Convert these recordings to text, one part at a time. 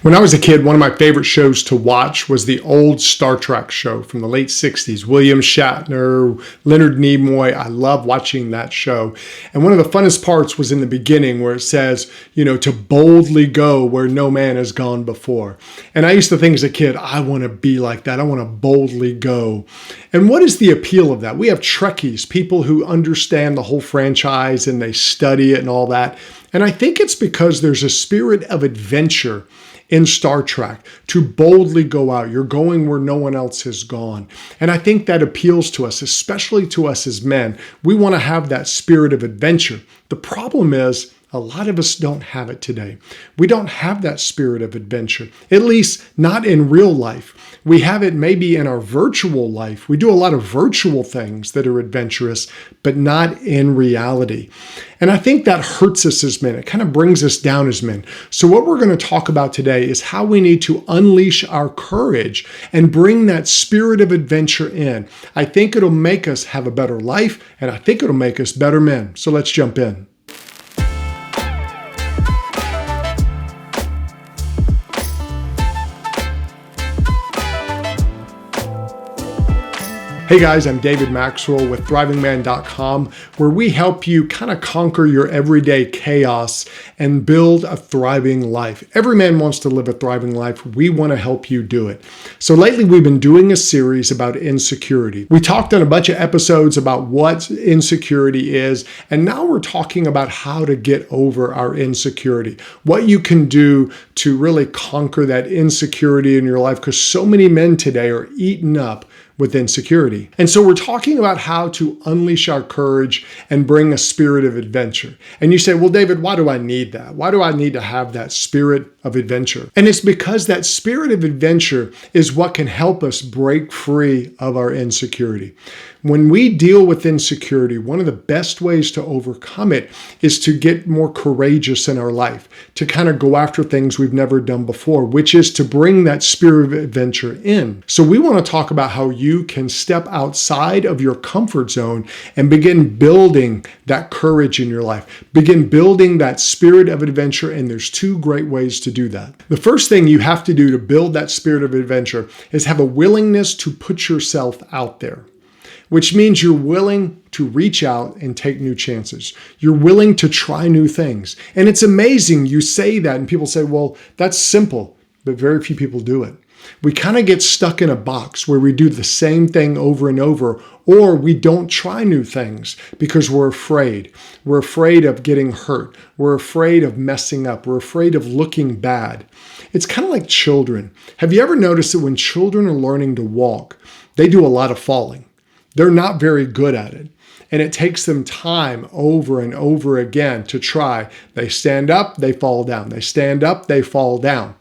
When I was a kid, one of my favorite shows to watch was the old Star Trek show from the late 60s. William Shatner, Leonard Nimoy. I love watching that show. And one of the funnest parts was in the beginning where it says, to boldly go where no man has gone before. And I used to think as a kid, I want to be like that. I want to boldly go. And what is the appeal of that? We have Trekkies, people who understand the whole franchise and they study it and all that. And I think it's because there's a spirit of adventure in Star Trek to boldly go out. You're going where no one else has gone. And I think that appeals to us, especially to us as men. We want to have that spirit of adventure. The problem is, a lot of us don't have it today. We don't have that spirit of adventure, at least not in real life. We have it maybe in our virtual life. We do a lot of virtual things that are adventurous, but not in reality. And I think that hurts us as men. It kind of brings us down as men. So what we're going to talk about today is how we need to unleash our courage and bring that spirit of adventure in. I think it'll make us have a better life, and I think it'll make us better men. So let's jump in. Hey guys, I'm David Maxwell with thrivingman.com, where we help you kind of conquer your everyday chaos and build a thriving life. Every man wants to live a thriving life. We want to help you do it. So lately we've been doing a series about insecurity. We talked on a bunch of episodes about what insecurity is, and now we're talking about how to get over our insecurity, what you can do to really conquer that insecurity in your life, because so many men today are eaten up with insecurity. And so we're talking about how to unleash our courage and bring a spirit of adventure. And you say, well, David, why do I need that? Why do I need to have that spirit of adventure? And it's because that spirit of adventure is what can help us break free of our insecurity. When we deal with insecurity, one of the best ways to overcome it is to get more courageous in our life, to kind of go after things we've never done before, which is to bring that spirit of adventure in. So we want to talk about how you can step outside of your comfort zone and begin building that courage in your life, begin building that spirit of adventure. And there's two great ways to do that. The first thing you have to do to build that spirit of adventure is have a willingness to put yourself out there, which means you're willing to reach out and take new chances. You're willing to try new things. And it's amazing you say that and people say, well, that's simple, but very few people do it. We kind of get stuck in a box where we do the same thing over and over, or we don't try new things because we're afraid. We're afraid of getting hurt. We're afraid of messing up. We're afraid of looking bad. It's kind of like children. Have you ever noticed that when children are learning to walk, they do a lot of falling? They're not very good at it. And it takes them time over and over again to try. They stand up, they fall down. They stand up, they fall down.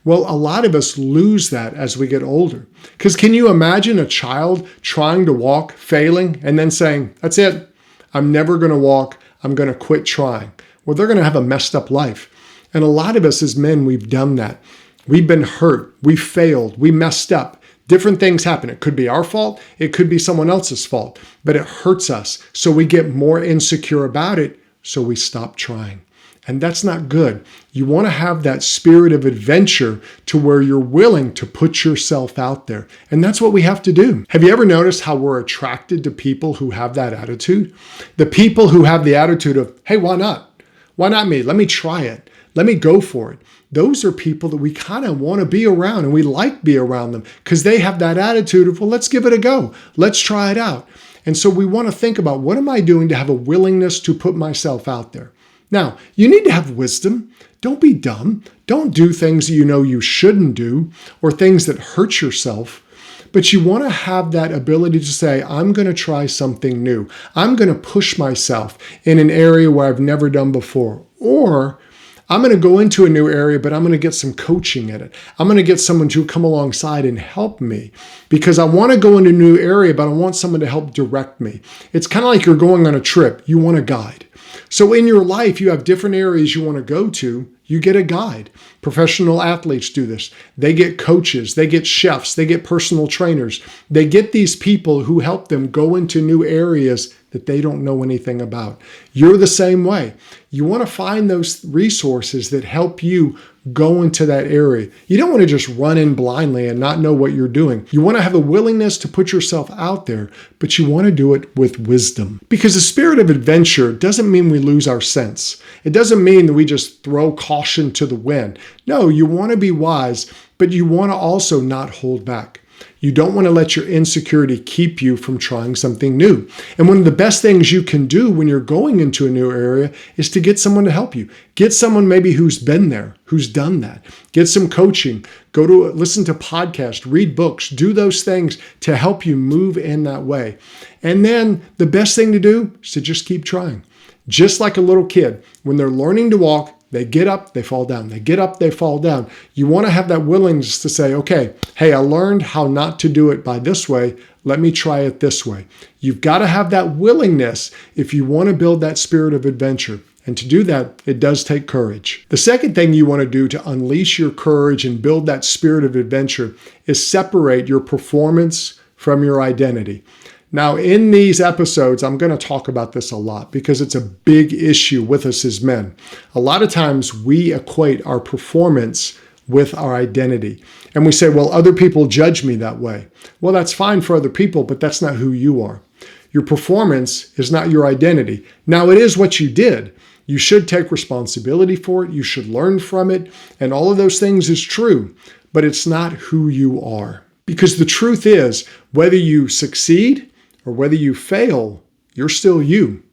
Well, a lot of us lose that as we get older. Because can you imagine a child trying to walk, failing, and then saying, that's it, I'm never going to walk, I'm going to quit trying. Well, they're going to have a messed up life. And a lot of us as men, we've done that. We've been hurt, we failed, we messed up. Different things happen. It could be our fault. It could be someone else's fault, but it hurts us. So we get more insecure about it. So we stop trying. And that's not good. You want to have that spirit of adventure to where you're willing to put yourself out there. And that's what we have to do. Have you ever noticed how we're attracted to people who have that attitude? The people who have the attitude of, hey, why not? Why not me? Let me try it. Let me go for it. Those are people that we kind of want to be around, and we like be around them because they have that attitude of, well, let's give it a go. Let's try it out. And so we want to think about, what am I doing to have a willingness to put myself out there? Now, you need to have wisdom. Don't be dumb. Don't do things that you know you shouldn't do or things that hurt yourself. But you want to have that ability to say, I'm going to try something new. I'm going to push myself in an area where I've never done before. Or I'm going to go into a new area, but I'm going to get some coaching in it. I'm going to get someone to come alongside and help me because I want to go into a new area, but I want someone to help direct me. It's kind of like you're going on a trip. You want a guide. So in your life, you have different areas you want to go to. You get a guide. Professional athletes do this. They get coaches. They get chefs. They get personal trainers. They get these people who help them go into new areas that they don't know anything about. You're the same way. You want to find those resources that help you go into that area. You don't want to just run in blindly and not know what you're doing. You want to have a willingness to put yourself out there, but you want to do it with wisdom. Because the spirit of adventure doesn't mean we lose our sense. It doesn't mean that we just throw caution to the wind. No, you want to be wise, but you want to also not hold back. You don't want to let your insecurity keep you from trying something new. And one of the best things you can do when you're going into a new area is to get someone to help you. Get someone maybe who's been there, who's done that. Get some coaching. Go to listen to podcasts, read books, do those things to help you move in that way. And then the best thing to do is to just keep trying. Just like a little kid, when they're learning to walk, they get up, they fall down. They get up, they fall down. You want to have that willingness to say, okay, hey, I learned how not to do it by this way. Let me try it this way. You've got to have that willingness if you want to build that spirit of adventure. And to do that, it does take courage. The second thing you want to do to unleash your courage and build that spirit of adventure is separate your performance from your identity. Now, in these episodes, I'm going to talk about this a lot because it's a big issue with us as men. A lot of times we equate our performance with our identity. And we say, well, other people judge me that way. Well, that's fine for other people, but that's not who you are. Your performance is not your identity. Now, it is what you did. You should take responsibility for it. You should learn from it. And all of those things is true, but it's not who you are. Because the truth is, whether you succeed or whether you fail, you're still you.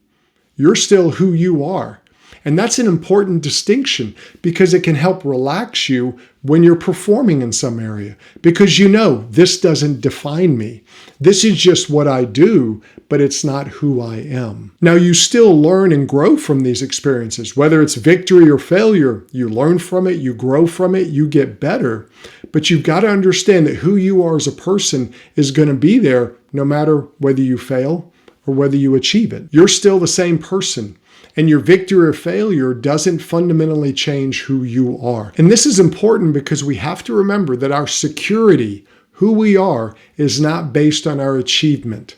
You're still who you are. And that's an important distinction because it can help relax you when you're performing in some area. Because you know, this doesn't define me. This is just what I do, but it's not who I am. Now, you still learn and grow from these experiences. Whether it's victory or failure, you learn from it, you grow from it, you get better. But you've got to understand that who you are as a person is going to be there no matter whether you fail or whether you achieve it. You're still the same person. And your victory or failure doesn't fundamentally change who you are. And this is important because we have to remember that our security, who we are, is not based on our achievement.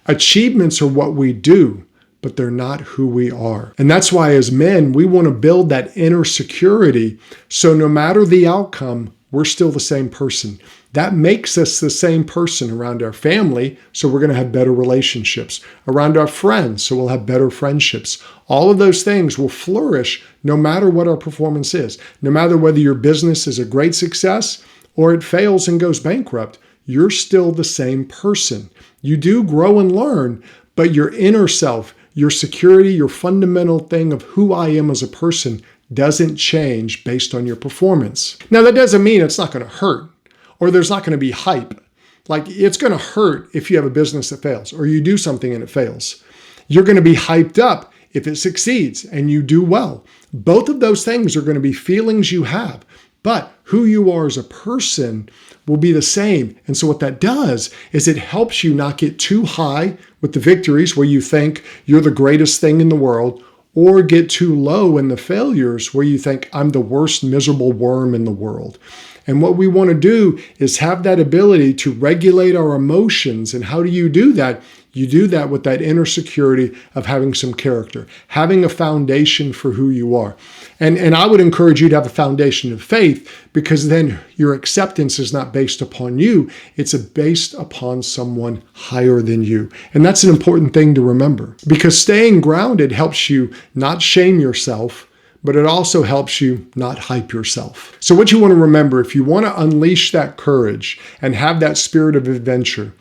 Achievements are what we do, but they're not who we are. And that's why as men, we want to build that inner security so no matter the outcome, we're still the same person. That makes us the same person around our family, so we're going to have better relationships. Around our friends, so we'll have better friendships. All of those things will flourish no matter what our performance is. No matter whether your business is a great success or it fails and goes bankrupt, you're still the same person. You do grow and learn, but your inner self, your security, your fundamental thing of who I am as a person doesn't change based on your performance. Now, that doesn't mean it's not going to hurt or there's not going to be hype. Like, it's going to hurt if you have a business that fails or you do something and it fails. You're going to be hyped up if it succeeds and you do well. Both of those things are going to be feelings you have, but who you are as a person will be the same. And so what that does is it helps you not get too high with the victories where you think you're the greatest thing in the world, or get too low in the failures where you think I'm the worst miserable worm in the world. And what we want to do is have that ability to regulate our emotions. And how do you do that? You do that with that inner security of having some character, having a foundation for who you are. And I would encourage you to have a foundation of faith, because then your acceptance is not based upon you. It's based upon someone higher than you. And that's an important thing to remember, because staying grounded helps you not shame yourself, but it also helps you not hype yourself. So what you want to remember, if you want to unleash that courage and have that spirit of adventure,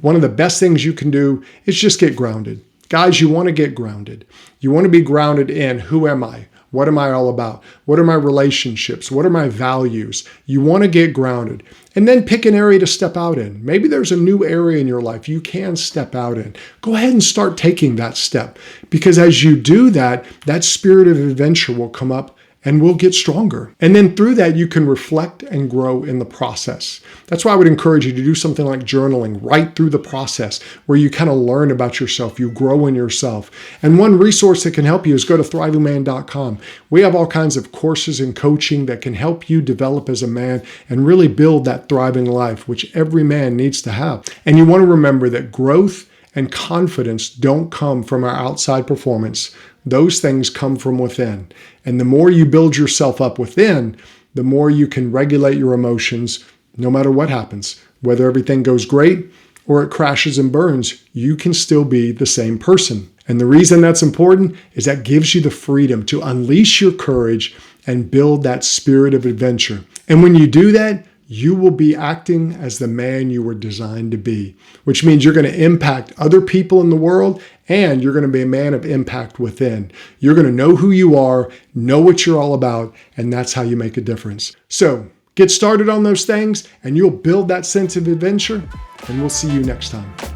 one of the best things you can do is just get grounded. Guys, you want to get grounded. You want to be grounded in who am I? What am I all about? What are my relationships? What are my values? You want to get grounded. And then pick an area to step out in. Maybe there's a new area in your life you can step out in. Go ahead and start taking that step. Because as you do that, that spirit of adventure will come up and we'll get stronger. And then through that, you can reflect and grow in the process. That's why I would encourage you to do something like journaling right through the process, where you kind of learn about yourself, you grow in yourself. And one resource that can help you is go to thrivingman.com. We have all kinds of courses and coaching that can help you develop as a man and really build that thriving life, which every man needs to have. And you want to remember that growth and confidence don't come from our outside performance. Those things come from within. And the more you build yourself up within, the more you can regulate your emotions no matter what happens. Whether everything goes great or it crashes and burns, you can still be the same person. And the reason that's important is that gives you the freedom to unleash your courage and build that spirit of adventure. And when you do that, you will be acting as the man you were designed to be, which means you're going to impact other people in the world, and you're going to be a man of impact within. You're going to know who you are, know what you're all about, and that's how you make a difference. So get started on those things, and you'll build that sense of adventure, and we'll see you next time.